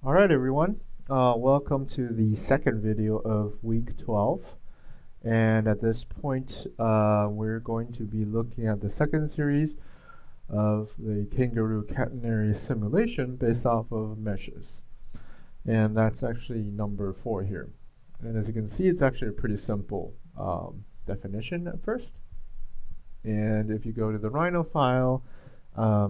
Alright everyone, welcome to the second video of week 12, and at this point we're going to be looking at the second series of the Kangaroo Catenary simulation based off of meshes, and that's actually number 4 here. And as you can see, it's actually a pretty simple definition at first, and if you go to the Rhino file,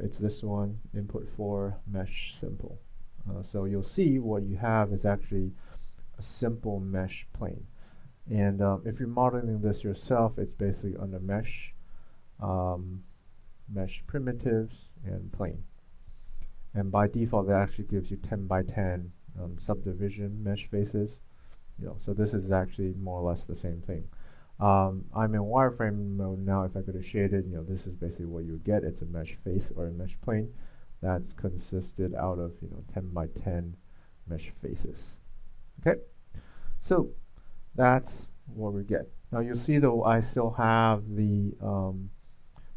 it's this one, input 4 mesh simple. So you'll see what you have is actually a simple mesh plane. And if you're modeling this yourself, it's basically under mesh, mesh primitives, and plane. And by default, that actually gives you 10 by 10 subdivision mesh faces. So this is actually more or less the same thing. I'm in wireframe mode now. If I go to shaded, this is basically what you would get. It's a mesh face or a mesh plane that's consisted out of 10 by 10 mesh faces. Okay, so that's what we get. Now you'll see though I still have the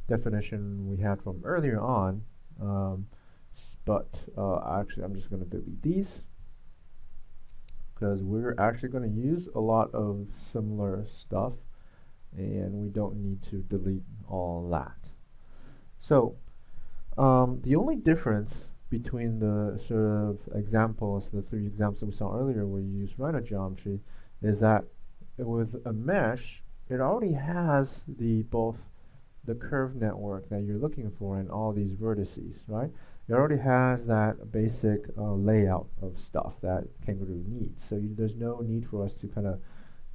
definition we had from earlier on, but actually I'm just going to delete these because we're actually going to use a lot of similar stuff and we don't need to delete all that. So the only difference between the sort of examples, the 3 examples that we saw earlier where you use Rhino geometry, is that with a mesh, it already has both the curve network that you're looking for and all these vertices, right? It already has that basic layout of stuff that Kangaroo needs. So there's no need for us to kind of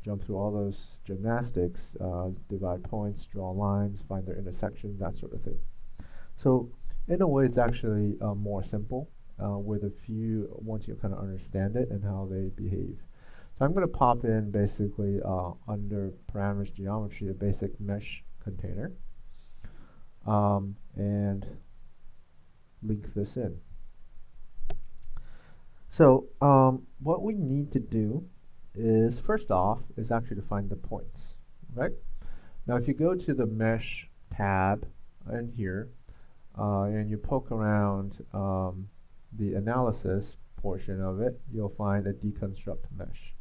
jump through all those gymnastics, divide points, draw lines, find their intersection, that sort of thing. So in a way, it's actually more simple with a few, once you kind of understand it and how they behave. So I'm going to pop in basically under parameters geometry a basic mesh container and link this in. So what we need to do is, first off, is actually to find the points, right? Now if you go to the mesh tab in here, and you poke around the analysis portion of it, you'll find a Deconstruct Mesh.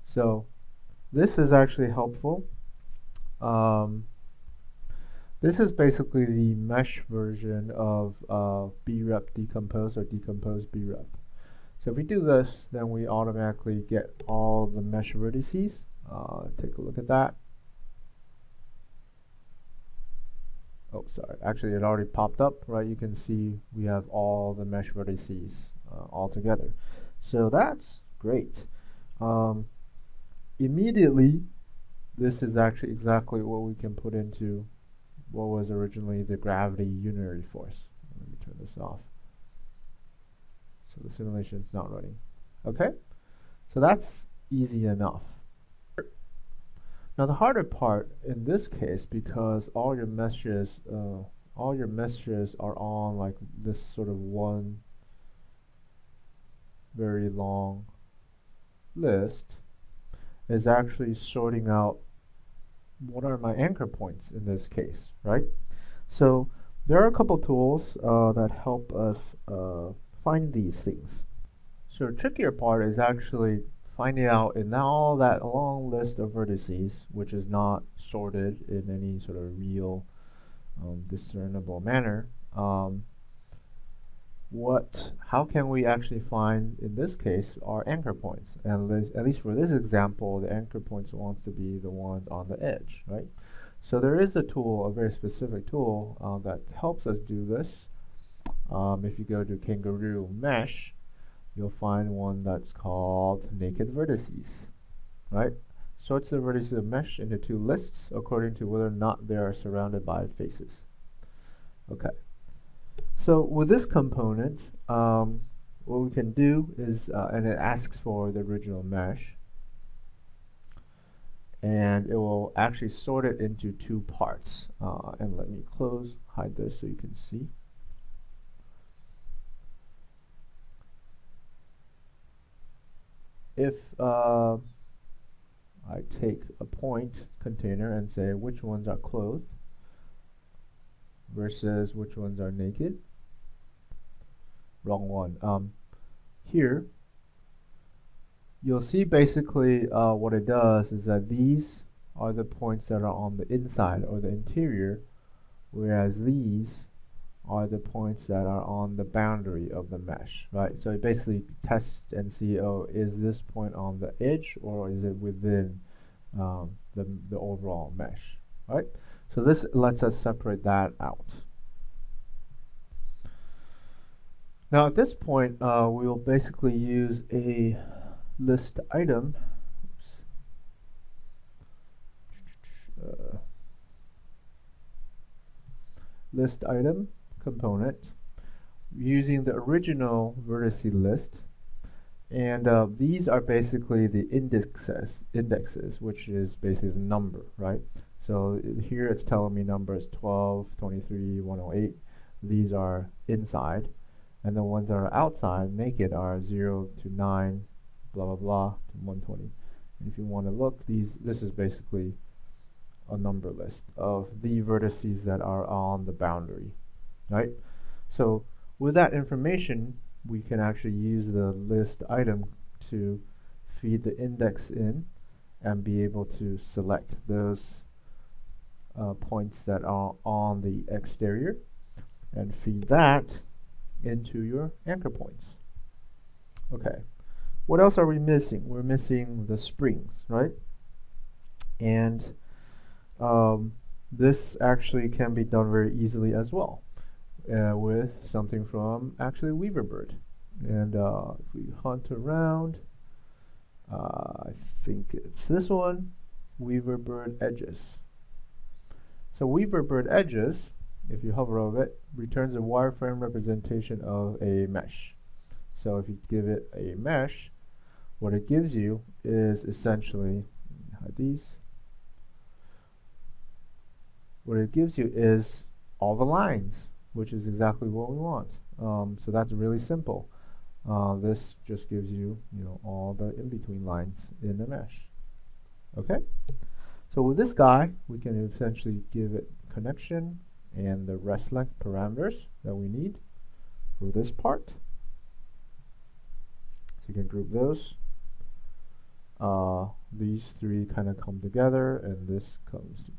So this is actually helpful. This is basically the mesh version of brep decompose or decompose brep. So if we do this, then we automatically get all the mesh vertices. Take a look at that. Oh, sorry. Actually, it already popped up, right? You can see we have all the mesh vertices all together. So that's great. Immediately, this is actually exactly what we can put into what was originally the gravity unitary force. Let me turn this off. So the simulation is not running. Okay? So that's easy enough. Now the harder part in this case, because all your meshes are on like this sort of one very long list, is actually sorting out what are my anchor points in this case, right? So there are a couple tools that help us find these things. So the trickier part is actually finding out in all that long list of vertices, which is not sorted in any sort of real discernible manner, how can we actually find, in this case, our anchor points? And at least for this example, the anchor points wants to be the ones on the edge, right? So there is a tool, a very specific tool that helps us do this. If you go to Kangaroo Mesh, you'll find one that's called naked vertices, right? Sorts the vertices of mesh into 2 lists according to whether or not they are surrounded by faces. Okay. So with this component, what we can do is, and it asks for the original mesh, and it will actually sort it into 2 parts. And let me hide this so you can see. If I take a point container and say which ones are clothed versus which ones are naked, wrong one. here, you'll see basically what it does is that these are the points that are on the inside or the interior, whereas these are the points that are on the boundary of the mesh, right? So it basically tests and see, oh, is this point on the edge or is it within the overall mesh, right? So this lets us separate that out. Now at this point, we will basically use a list item. List item component using the original vertice list, and these are basically the indexes, which is basically the number, right? So here it's telling me numbers 12, 23, 108. These are inside, and the ones that are outside naked are 0 to 9, blah blah blah to 120. And if you want to look, this is basically a number list of the vertices that are on the boundary, right? So with that information, we can actually use the list item to feed the index in and be able to select those points that are on the exterior and feed that into your anchor points. Okay, what else are we missing? We're missing the springs, right? And this actually can be done very easily as well with something from actually Weaverbird. And if we hunt around, I think it's this one, Weaverbird Edges. So Weaverbird Edges, if you hover over it, returns a wireframe representation of a mesh. So if you give it a mesh, what it gives you is essentially, hide these, what it gives you is all the lines, which is exactly what we want. So that's really simple. This just gives you, all the in-between lines in the mesh. Okay? So with this guy, we can essentially give it connection and the rest length parameters that we need for this part. So you can group those. These three kind of come together, and this comes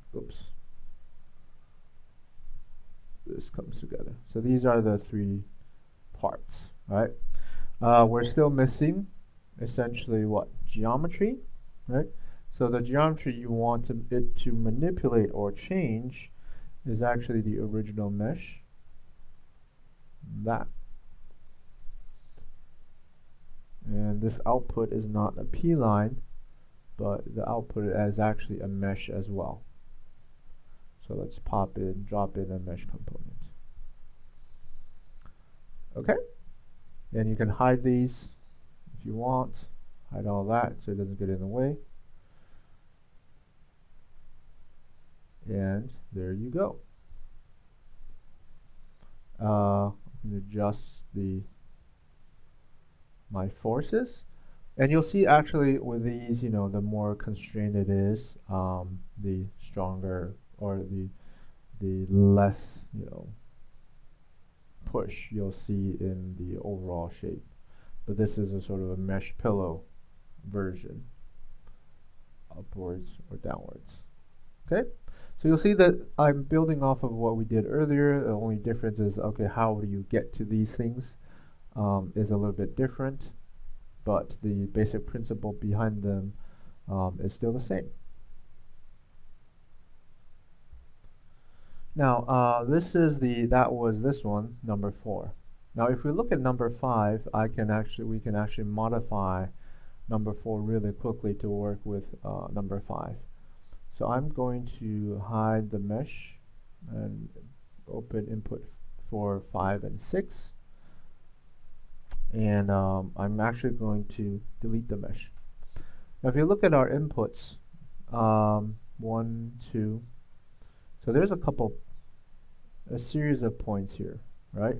together. So these are the three parts, right? We're still missing essentially what? Geometry, right? So the geometry you want it to manipulate or change is actually the original mesh. That. And this output is not a p-line, but the output is actually a mesh as well. So let's drop in a mesh component. Okay? And you can hide these if you want. Hide all that so it doesn't get in the way. And there you go. I can adjust my forces. And you'll see actually with these, the more constrained it is, the stronger or the less, push you'll see in the overall shape. But this is a sort of a mesh pillow version, upwards or downwards. Okay? So you'll see that I'm building off of what we did earlier. The only difference is, okay, how do you get to these things is a little bit different, but the basic principle behind them is still the same. Now, that was this one, number 4. Now, if we look at number 5, we can actually modify number 4 really quickly to work with number 5. So I'm going to hide the mesh and open input for 5 and 6. And I'm actually going to delete the mesh. Now if you look at our inputs, 1, 2, so there's a series of points here, right?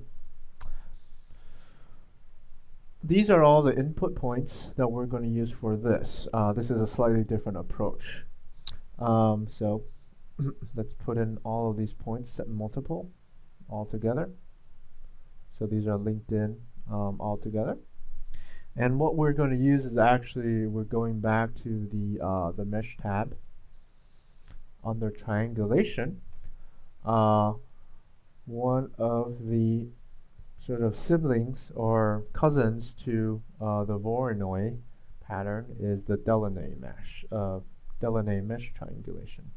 These are all the input points that we're going to use for this. This is a slightly different approach. So let's put in all of these points, set multiple all together. So these are linked in all together. And what we're going to use is actually, we're going back to the mesh tab under triangulation. One of the sort of siblings or cousins to the Voronoi pattern is the Delaunay mesh triangulation.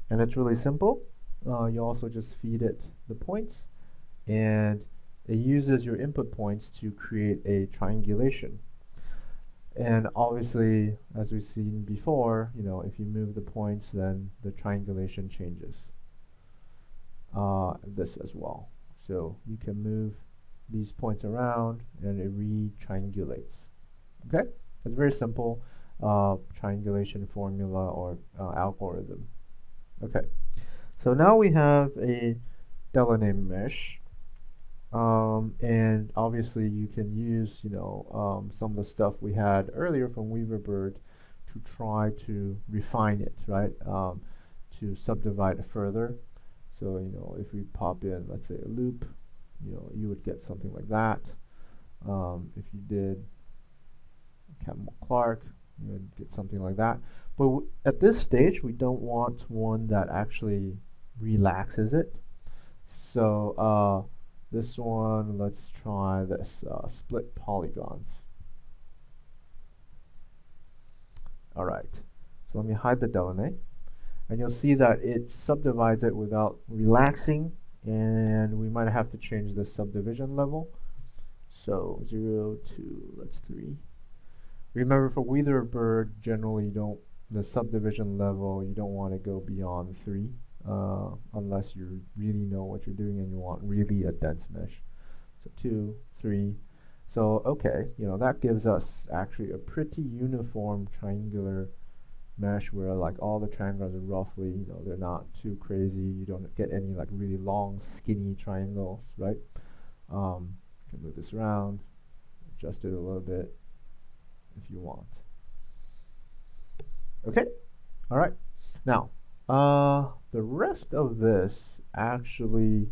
And it's really simple. You also just feed it the points, and it uses your input points to create a triangulation. And obviously, as we've seen before, if you move the points, then the triangulation changes. This as well. So you can move these points around and it re-triangulates. Okay? It's very simple triangulation formula or algorithm. Okay. So now we have a Delaunay mesh. And obviously you can use, some of the stuff we had earlier from Weaverbird to try to refine it, right? To subdivide it further. So, if we pop in, let's say, a loop, you would get something like that. If you did Campbell-Clark, you would get something like that. But at this stage, we don't want one that actually relaxes it. So this one, let's try this split polygons. All right, so let me hide the Delaunay. And you'll see that it subdivides it without relaxing, and we might have to change the subdivision level. So 0 to, let's 3. Remember, for Weaverbird, generally the subdivision level, you don't want to go beyond 3, unless you really know what you're doing and you want really a dense mesh. So 2, 3. So okay, that gives us actually a pretty uniform triangular mesh where like all the triangles are roughly, they're not too crazy. You don't get any like really long, skinny triangles, right? You can move this around, adjust it a little bit if you want. Okay, all right. Now, the rest of this actually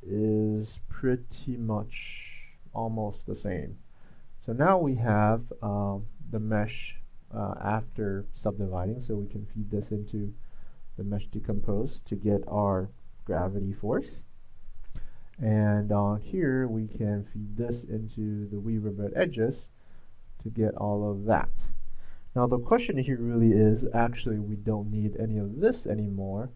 is pretty much almost the same. So now we have the mesh after subdividing, so we can feed this into the mesh decompose to get our gravity force. And here we can feed this into the Weaverbird edges to get all of that. Now the question here really is, actually we don't need any of this anymore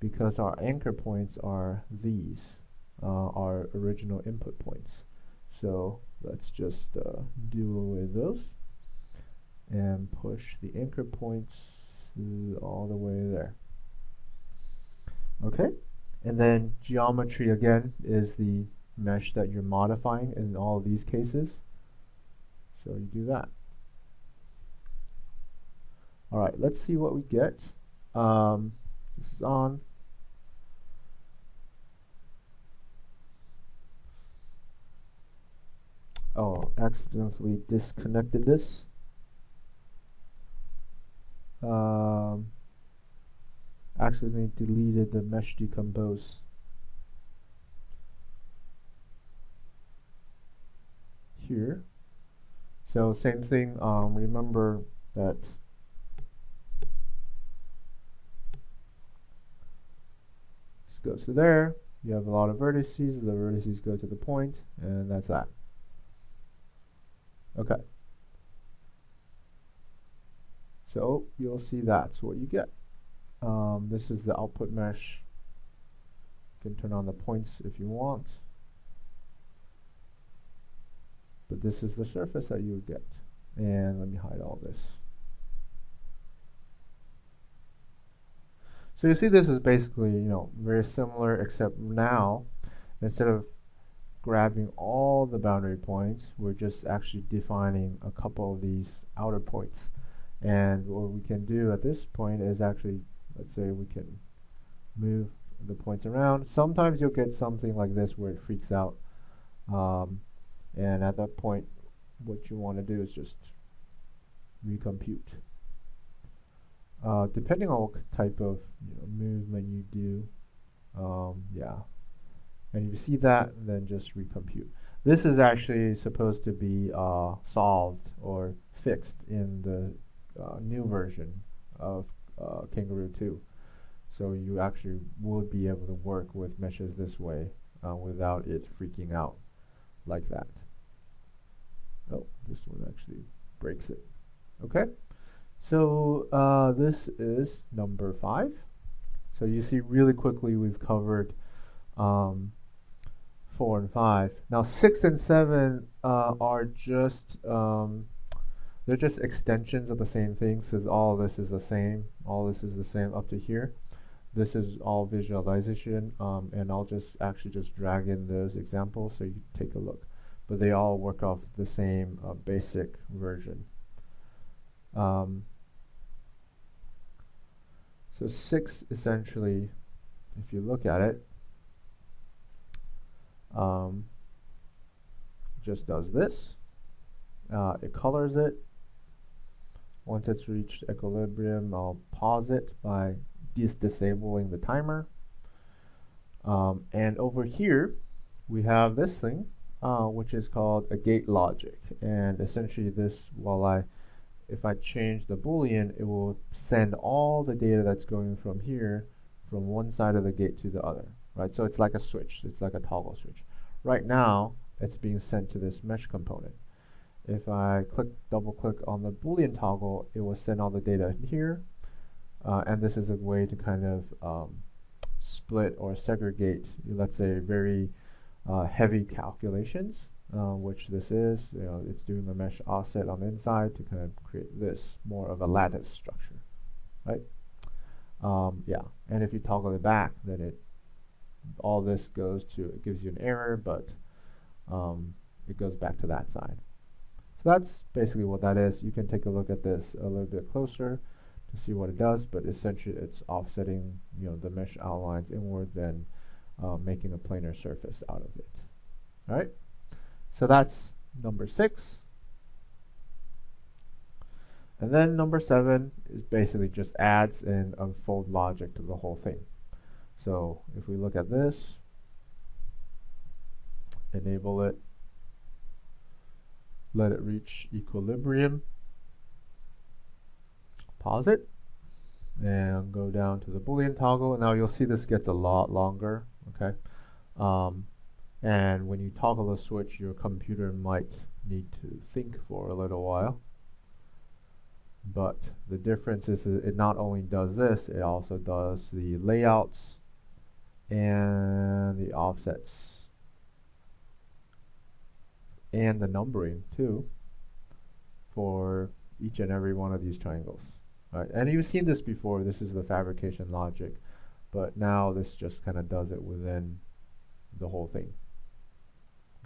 because our anchor points are these, our original input points. So let's just do away with those and push the anchor points all the way there. Okay, and then geometry again is the mesh that you're modifying in all of these cases. So you do that. All right, let's see what we get. This is on. Oh, accidentally disconnected this. Accidentally deleted the mesh decompose. Here. So same thing, remember that this goes to there. You have a lot of vertices, the vertices go to the point, and that's that. Okay. So you'll see that's what you get. This is the output mesh. You can turn on the points if you want. But this is the surface that you would get. And let me hide all this. So you see this is basically, very similar, except now, instead of grabbing all the boundary points, we're just actually defining a couple of these outer points. And what we can do at this point is actually, let's say we can move the points around. Sometimes you'll get something like this where it freaks out. And at that point, what you want to do is just recompute. Depending on what type of movement you do, yeah. And if you see that, then just recompute. This is actually supposed to be solved or fixed in the new version of Kangaroo 2. So you actually will be able to work with meshes this way without it freaking out like that. Oh, this one actually breaks it. Okay, so this is number 5. So you see really quickly we've covered 4 and 5. Now 6 and 7 are just they're just extensions of the same thing, because all this is the same. All this is the same up to here. This is all visualization, and I'll just actually just drag in those examples so you take a look. But they all work off the same basic version. So 6 essentially, if you look at it, just does this. It colors it. Once it's reached equilibrium, I'll pause it by disabling the timer. And over here, we have this thing, which is called a gate logic. And essentially this, if I change the Boolean, it will send all the data that's going from here, from one side of the gate to the other, right? So it's like a switch. It's like a toggle switch. Right now, it's being sent to this mesh component. If I double click on the Boolean toggle, it will send all the data here. And this is a way to kind of split or segregate, let's say, very heavy calculations, which this is. It's doing the mesh offset on the inside to kind of create this more of a lattice structure, right? Yeah, and if you toggle it back, then all this it gives you an error, but it goes back to that side. So that's basically what that is. You can take a look at this a little bit closer to see what it does, but essentially it's offsetting the mesh outlines inwards and making a planar surface out of it. All right, so that's number 6. And then number 7 is basically just adds and unfold logic to the whole thing. So if we look at this, enable it, let it reach equilibrium, pause it, and go down to the Boolean toggle. Now you'll see this gets a lot longer, okay? And when you toggle the switch, your computer might need to think for a little while. But the difference is it not only does this, it also does the layouts and the offsets and the numbering too for each and every one of these triangles. Right? And you've seen this before. This is the fabrication logic, but now this just kind of does it within the whole thing.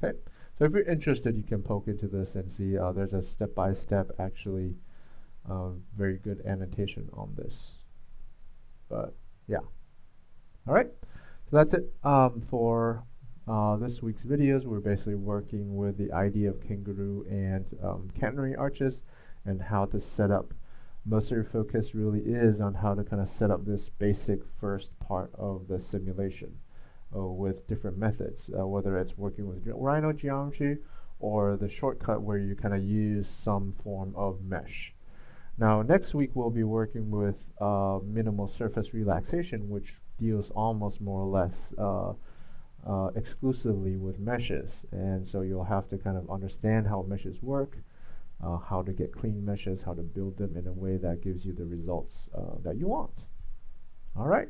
Okay, so if you're interested, you can poke into this and see there's a step-by-step actually very good annotation on this. But yeah, all right, so that's it for this week's videos. We're basically working with the idea of Kangaroo and catenary arches and how to set up. Most of your focus really is on how to kind of set up this basic first part of the simulation with different methods, whether it's working with Rhino geometry or the shortcut where you kind of use some form of mesh. Now next week we'll be working with minimal surface relaxation, which deals almost more or less exclusively with meshes, and so you'll have to kind of understand how meshes work, how to get clean meshes, how to build them in a way that gives you the results that you want. All right.